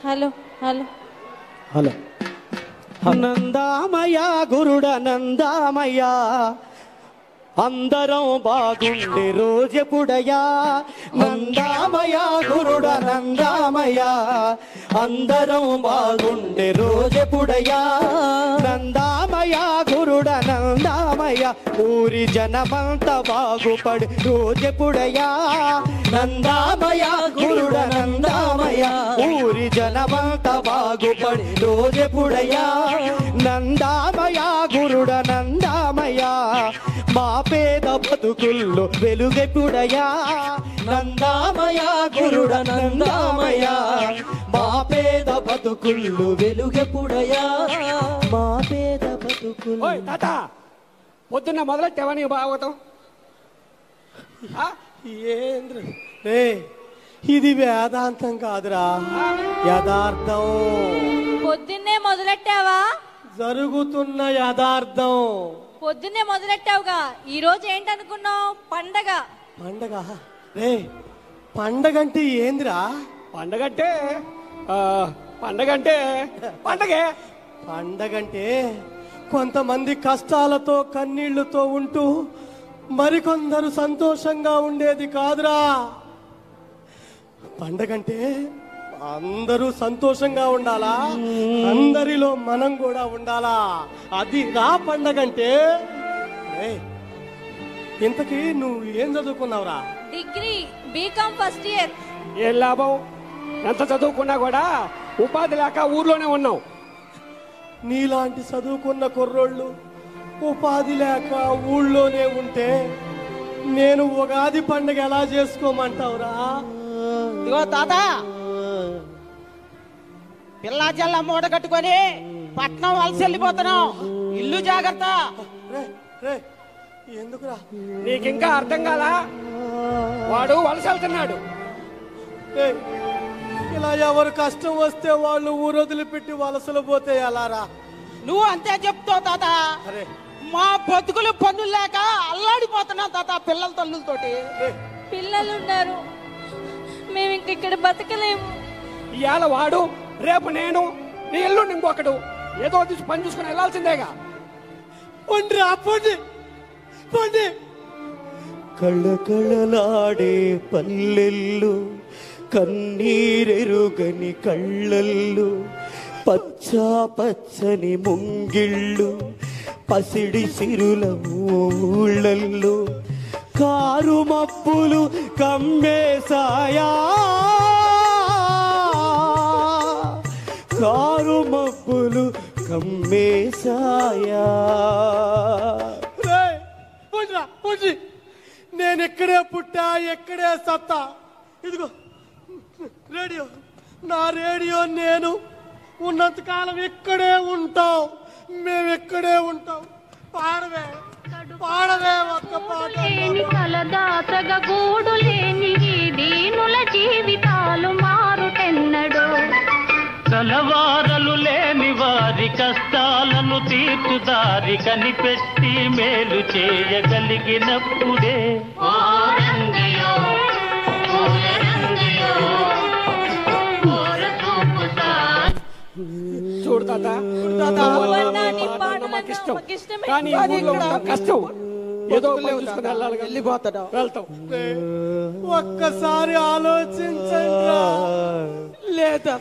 Hello hello hello. నందామయ గురుడ నందామయ, అందరం బాగుండే రోజెప్పుడయా. నందామయ గురుడ నందామయ, అందరం బాగుండే రోజెప్పుడయా. నందామయ గురుడ నందామయ, ఊరి జనమంతా బాగుపడి రోజెప్పుడయా. నందామయ గురుడ నందామయ, ఊరి జనమంతా బాగుపడి రోజెప్పుడయా. నందామయ గురుడ నందామయ, మా పేద బతుకుల్లో వెలుగెప్పుడయా. నందామయ గురుడ నందామయ, మా పేద బతుకుల్లో వెలుగెప్పుడయా. మా పేద బతుకుల్లో. తాత పొద్దున్న మొదలెట్టావని భాగవతం. ఏంద్ర రే, ఇది వేదాంతం కాదురా, యథార్థం. పొద్దున్నే మొదలెట్టావా? జరుగుతున్న యథార్థం. పొద్దున్నే మొదలెట్టావుగా, ఈ రోజు ఏంటనుకున్నావు? పండగ. పండగ రే, పండగంటే ఏందిరా? పండగంటే పండగంటే పండగే. పండగంటే కొంతమంది కష్టాలతో కన్నీళ్లతో ఉంటూ మరికొందరు సంతోషంగా ఉండేది కాదురా. పండగంటే అందరూ సంతోషంగా ఉండాలా, అందరిలో మనం కూడా ఉండాలా. అది రా పండగంటే. ఇంతకీ నువ్వు ఏం చదువుకున్నావురా? Degree BCom first year. ఏం లాభం? ఎంత చదువుకున్నా కూడా ఉపాధి లేక ఊర్లోనే ఉన్నావు. నీలాంటి చదువుకున్న కుర్రోళ్ళు ఉపాధి లేక ఊళ్ళోనే ఉంటే నేను ఉగాది పండుగ ఎలా చేసుకోమంటావురా? ఇదిగో తాత, పిల్లా జల్ల మూట కట్టుకొని పట్నం వలస వెళ్ళిపోతున్నాం. ఇల్లు జాగ్రత్త. ఎందుకురా? నీకింకా అర్థం కాలా? వాడు వలస వెళ్తున్నాడు. ఇలా ఎవరు కష్టం వస్తే వాళ్ళు ఊరొదిలిపెట్టి వలసలు పోతే ఎలారా? నువ్వు అంతే చెప్తావు తాత. మా బతుకులు పన్నులు లేక అల్లాడిపోతున్నాం తాత, పిల్లల తల్లులతోటి. పిల్లలు ఉన్నారు, మేము ఇంక ఇక్కడ బతకలేము. ఇవాళ వాడు, రేపు నేను, నీ ఇల్లు ఇంకొకడు. ఏదో పని చూసుకుని వెళ్ళాల్సిందేగా. కళ్ళకళలాడే పల్లెల్లు, కన్నీరెరుగని కళ్ళల్లు, పచ్చా పచ్చని ముంగిళ్ళు, పసిడి సిరుల ఊళ్ళల్లో కారు మబ్బులు కమ్మేశాయా. కారు మబ్బులు కమ్మేశాయా. నేను ఎక్కడే పుట్టా, ఎక్కడే సత్తా. ఇదిగో రేడియో, నా రేడియో. నేను ఉన్నంతకాలం ఎక్కడే ఉంటాం, మేము ఎక్కడే ఉంటాం. పాడవే పాడవే ఒక్క పాట. కలదాతగా గూడు లేని దీనుల జీవితాలు మారుటెన్నడో. కలవారలు లేని వారి కష్టాలను తీర్చుదారి కనిపెట్టి మేలు చేయగలిగినప్పుడే చూడు తాత, మాకు ఇష్టం, కానీ కష్టం. ఏదో వెళ్ళిపోతాడు, వెళ్తాం. ఒక్కసారి ఆలోచించండి. లేదా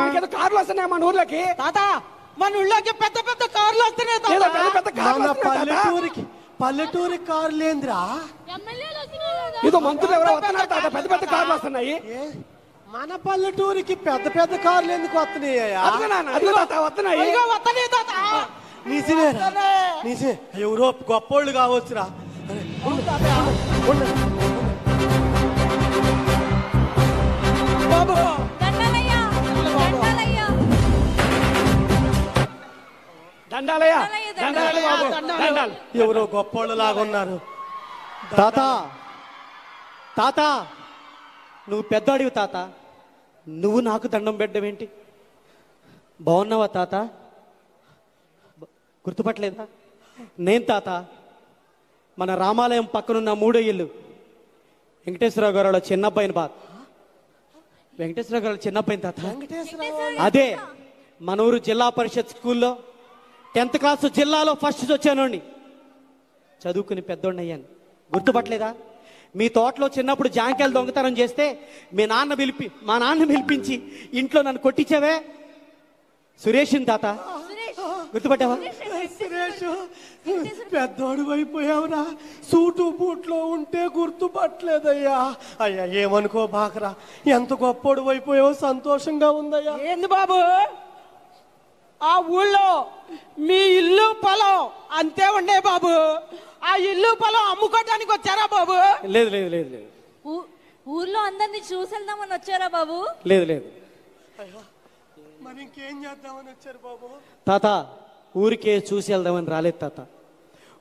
మనకేదో కార్లు వస్తున్నాయి మన ఊర్లోకి. తాత, మన ఊళ్ళోకి పెద్ద పెద్ద కార్లు వస్తున్నాయి. పల్లెటూరి కార్లు ఏంద్రా? ఏదో మంత్రులు ఎవరో వస్తున్నారు తాత, పెద్ద పెద్ద కార్లు వస్తున్నాయి. మన పల్లెటూరికి పెద్ద పెద్ద కార్లు ఎందుకు వస్తున్నాయి? నిజమే నిజమే, ఎవరో గొప్పోళ్ళు కావచ్చురా. బాబు దండాలయ్యా, ఎవరో గొప్పోళ్ళు లాగున్నారు. తాత తాత, నువ్వు పెద్దవాడివి తాత, నువ్వు నాకు దండం పెట్టడమేంటి? బాగున్నావా తాత? గుర్తుపట్టలేదా? నేను తాత, మన రామాలయం పక్కనున్న 3వ ఇల్లు వెంకటేశ్వరరావు గారు చిన్నబ్బాయిని బాధ. వెంకటేశ్వరరావు గారు చిన్నబ్బాయిని తాత. అదే మన ఊరు జిల్లా పరిషత్ స్కూల్లో 10th క్లాసు జిల్లాలో ఫస్ట్ వచ్చానండి. చదువుకుని పెద్దోడిని అయ్యాను. గుర్తుపట్టలేదా? మీ తోటలో చిన్నప్పుడు జాంకాయలు దొంగతనం చేస్తే మా నాన్న పిలిపించి ఇంట్లో నన్ను కొట్టించావే, సురేష్ని తాత. గుర్తుపట్టావా? సురేష్ పెద్దోడు అయిపోయావురా. సూటు బూట్లో ఉంటే గుర్తుపట్టలేదయ్యా. అయ్యా ఏమనుకో బాకరా, ఎంత గొప్పోడు అయిపోయావో, సంతోషంగా ఉందయ్యా. ఏంది బాబు, ఆ ఊళ్ళో మీ ఇల్లు పొలం అంతే ఉండే బాబు. ఆ ఇల్లు పొలం అమ్ముకోవడానికి వచ్చారా బాబు? లేదు లేదు లేదు లేదు. ఊర్లో అందరినీ చూసేద్దామని వచ్చారా బాబు? లేదు లేదు. మరి ఇంకేం చేద్దామని వచ్చారు బాబు? తాత, ఊరికే చూసి వెళ్దామని రాలేదు తాత,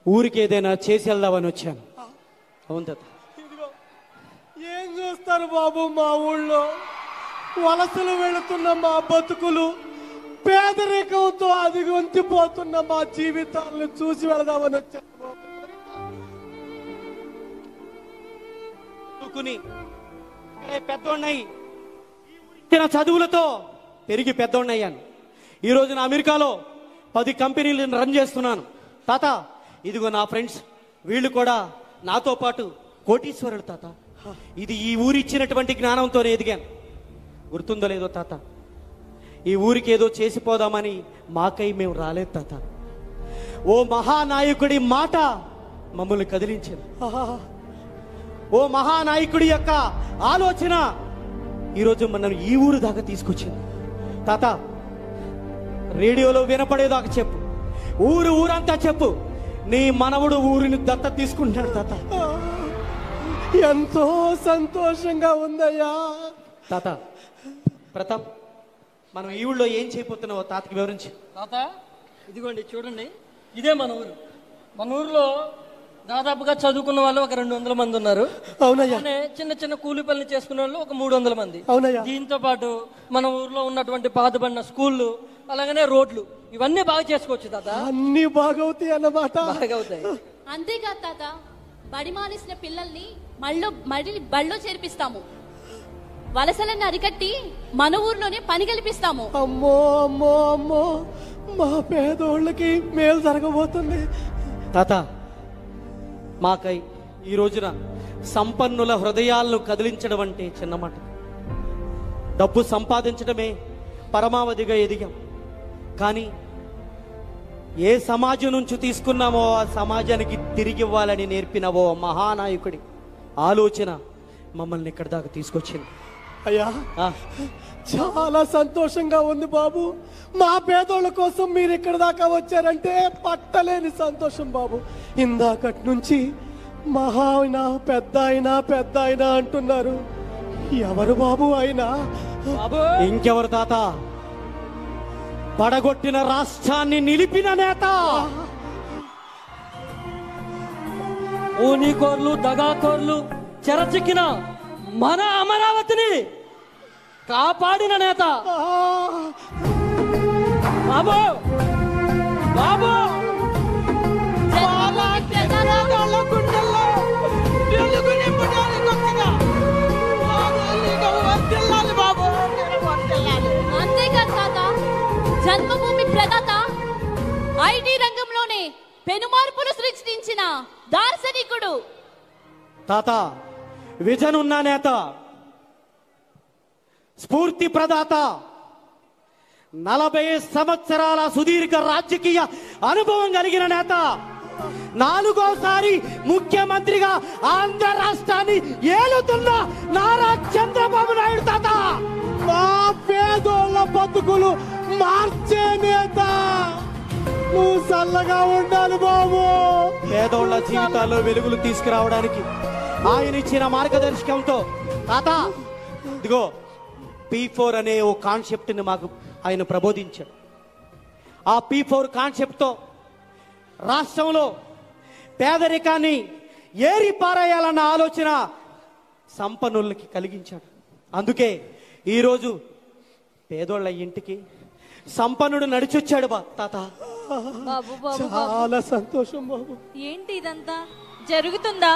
ఊరికి ఏదైనా చేసి వెళ్దామని వచ్చాను. అవును తాత. ఇదిగో ఏం చూస్తారు బాబు, మా ఊళ్ళో వలసలు వెళుతున్న మా బతుకులు, పేదరికంతో అదిగొంతిపోతున్న మా జీవితాలను చూసి వెళదామని వచ్చాను బాబు. పెద్దోడినై చదువులతో పెరిగి పెద్దోడినయ్యాను. ఈ రోజున అమెరికాలో 10 కంపెనీలను రన్ చేస్తున్నాను. తాత, ఇదిగో నా ఫ్రెండ్స్, వీళ్ళు కూడా నాతో పాటు కోటీశ్వరుడు తాత. ఇది ఈ ఊరి ఇచ్చినటువంటి జ్ఞానంతోనే ఎదిగాను. గుర్తుందో లేదో తాత, ఈ ఊరికి ఏదో చేసిపోదామని మాకై మేము రాలేదు తాత. ఓ మహానాయకుడి మాట మమ్మల్ని కదిలించింది. ఓ మహానాయకుడి యొక్క ఆలోచన ఈరోజు మనం ఈ ఊరు దాకా తీసుకొచ్చింది. తాత, రేడియోలో వినపడేదాకా చెప్పు, ఊరంతా చెప్పు, నీ మనవడు ఊరిని దత్త తీసుకుంటాడు తాత. ఎంతో సంతోషంగా ఉందయ్యా. తాత ప్రతాప్, మనం ఈ ఊళ్ళో ఏం చేయబోతున్నావో తాతకి వివరించి. తాత ఇదిగోండి చూడండి, ఇదే మన ఊరు. మన ఊర్లో దాదాపుగా చదువుకున్న వాళ్ళు ఒక 200 మంది ఉన్నారు. అవునయ్యా. చిన్న చిన్న కూలి పనులు చేసుకునే వాళ్ళు ఒక 300 మంది. అవునయ్యా. దీంతో పాటు మన ఊర్లో ఉన్నటువంటి పాతబడిన స్కూళ్ళు, అలాగనే రోడ్లు, ఇవన్నీ బాగా చేసుకోవచ్చు తాత. అన్ని బాగవుతాయి అన్నమాట. బాగా అవుతాయి. అంతేకాదు తాత, బడి మానేసిన పిల్లల్ని మళ్ళీ బడిలో చేర్పిస్తాము. వలసలను అరికట్టి మన ఊర్లోనే పని కల్పిస్తాము. అమ్మో అమ్మో అమ్మో, మా పేదోళ్ళకి మేలు జరగబోతుంది. తాత, మాకై ఈ రోజున సంపన్నుల హృదయాలను కదిలించడం అంటే చిన్న మాట. డబ్బు సంపాదించడమే పరమావధిగా ఎదిగాం. కానీ ఏ సమాజం నుంచి తీసుకున్నామో ఆ సమాజానికి తిరిగి ఇవ్వాలని నేర్పిన ఓ మహానాయకుడి ఆలోచన మమ్మల్ని ఇక్కడి దాకా తీసుకొచ్చింది. అయ్యా, చాలా సంతోషంగా ఉంది బాబు. మా పేదోళ్ళ కోసం మీరు ఇక్కడ దాకా వచ్చారంటే పట్టలేని సంతోషం బాబు. ఇందాకటి నుంచి మహా అయినా పెద్ద అయినా అంటున్నారు. ఎవరు బాబు అయినా? ఇంకెవరు తాత? పడగొట్టిన రాష్ట్రాన్ని నిలిపిన నేత. ఊనికోర్లు, దగాకోర్లు చెరచిక్కిన మన అమరావతిని కాపాడిన నేత బాబు. బాబు అంతేకాదు తాత, జన్మభూమి ప్రదాత, ఐటీ రంగంలోనే పెనుమార్పులు సృష్టించిన దార్శనికుడు తాత. విజన్ ఉన్న నేత, స్ఫూర్తి ప్రదాత, 40 సంవత్సరాల సుదీర్ఘ రాజకీయ అనుభవం కలిగిన నేత, 4వసారి ముఖ్యమంత్రిగా ఆంధ్ర రాష్ట్రాన్ని ఏలుతున్న నారా చంద్రబాబు నాయుడు తాత. మా పేదోళ్ళ బతుకులు మార్చే నేత. నువ్వు చల్లగా ఉండాలి బాబు. పేదోళ్ళ జీవితాల్లో వెలుగులు తీసుకురావడానికి ఆయన ఇచ్చిన మార్గదర్శకంతో తాత, ఇదిగో P4 అనే ఓ కాన్సెప్ట్ ని మాకు ఆయన ప్రబోధించాడు. ఆ P4 కాన్సెప్ట్ తో రాష్ట్రంలో పేదరికాన్ని ఏరి పారేయాలన్న ఆలోచన సంపన్నులకి కలిగించాడు. అందుకే ఈరోజు పేదోళ్ళ ఇంటికి సంపన్నుడు నడిచొచ్చాడు తాత. బాబు బాబు చాలా సంతోషం బాబు. ఏంటి ఇదంతా? జరుగుతుందా?